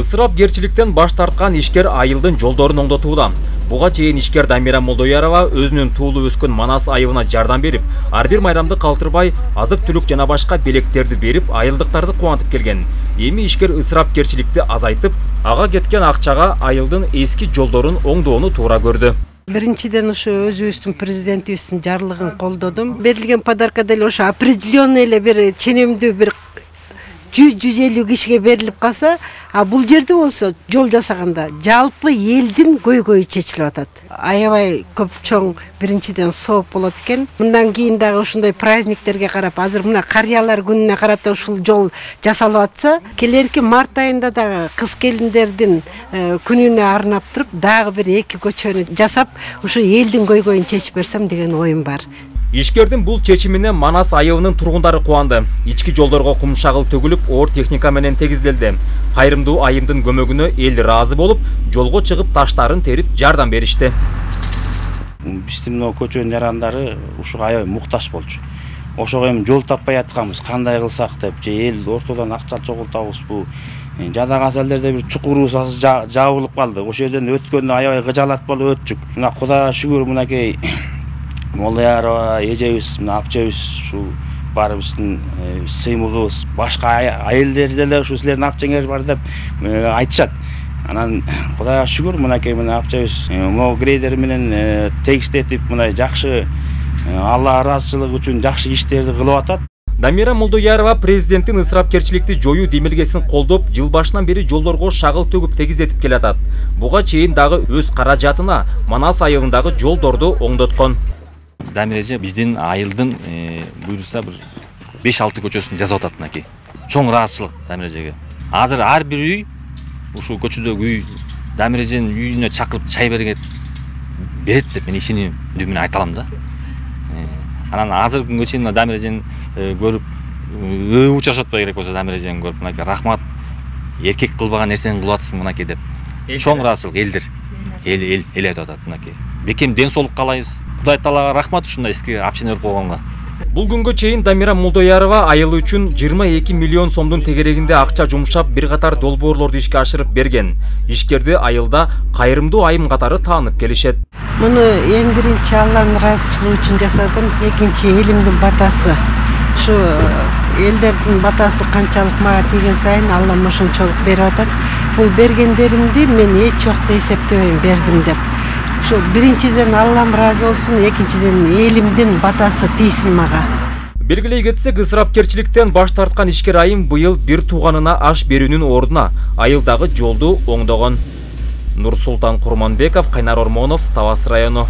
Ысырапкерчиликтен баш тарткан ишкер айылдын жолдорун оңдотууда. Буга чейин ишкер Дамира Молдоярова өзүнүн туулуу өскөн Манас айылына жардам берип, ар бир майрамды калтырбай, азык-түлүк жана башка белектерди берип, айылдыктарды кубантып келген. Эми ишкер ысырапкерчиликти азайтып, ага кеткен акчага айылдын эски жолдорун оңдоону туура көрдү. Биринчиден ошо өзүбүздүн президентибиздин жарлыгын колдодум. Берилген подарка деле ошо определенный эле бир ченемдүү бир 100-150 кишиге берилип калса, а бул жерде болсо жол жасаганда жалпы элдин көйгөйү чечилип атат. Аябай көп чоң биринчиден сооп болот экен. Мындан кийин дагы ушундай праздниктерге карап, азыр мына карыялар күнүнө карата ушул жол жасалып атса, келерки март айында дагы кыз келиндердин күнүнө арнап туруп, дагы бир 2 көчөнү жасап, ушу элдин көйгөйүн чечип берсем деген оюм бар. Ишкердин бул чечимине Манас айылынын тургундары кубанды. Ички жолдорго кум шагыл төгүлүп, оор техника менен тегизделди. Кайрымдуу айымдын көмөгүнө эл ыраазы болуп, жолго чыгып таштарын терип жардам беришти. Биздин мына көчөнүн жарандары ушуга аябай муктаж болчу. Ошого эми жол таппай атканбыз, кандай кылсак деп, же эл ортодон акча чогултабызбы? Жада казалерде бир чукурубуз жабылып калды. Ошол жерден өткөндө аябай кыжалат болуп өттүк. Мына Кудайга шүгүр, мынакей Молдоярова эжебиз, апчебиз ушу баарыбыздын сыймыгыбыз, башка айылдер деле ушу силердин апчаңар бар деп айтышат. Анан Кудайга шүгүр, мынакей мына апчебиз могу грейдер менен тегиштетип, мындай жакшы Алла ыраазычылыгы үчүн жакшы иштерди кылып атат. Дамира Молдоярова президенттин ысырапкерчиликти жоюу демилгесин колдоп, жыл башынан бери жолдорго шагыл төгүп тегиздетип келатат. Буга чейин дагы өз каражатына Манас айылындагы жолдорду оңдоткон. Дамиреже биздин айылдын буюрса бир 5-6 көчөсүн жасап атат мынакей. Чоң ыраазычылык Дамирежеге. Азыр ар бир үй ушул көчөдөгү үй Дамиреженин үйүнө чакырып чай берет деп мен ишеним менен айта алам да. Анан азыркы күнгө чейин Дамирежени көрүп учурашатпай керек болсо Дамирежени көрүп мынакей рахмат, эркек кылбаган нерсени кылып атсың мынакей деп. Чоң ыраазычылык элдер эл айтып атат мынакей. Бекем ден соолук каалайбыз. Кудай Таалага рахмат ушундай эски апчаны өрүп койгонго. Бул күнгө чейин Дамира Молдоярова айылы үчүн 22 миллион сомдун тегерегинде акча жумшап, бир катар долбоорлорду ишке ашырып берген. Ишкерди айылда кайрымдуу айым катары таанып келишет. Муну эң биринчи Алланын ыраазычылыгы үчүн жасадым, экинчи элимдин батасы. Ушу элдердин батасы канчалык мага тийген сайын Аллам ошончолук берип атат. Бул бергендеримди мен эч убакта эсептебейм, бердим деп. Şu birinciden Allah'ım razı olsun, ikinciden elimden batası değilsin mağa. Белгилей кетсек, ысырапкерчиликтен баш тарткан ишкер айым быйыл бир тууганына аш берүүнүн ордуна айылдагы жолду оңдогон. Нурсултан Курманбеков, Кайнар Ормонов, Талас району.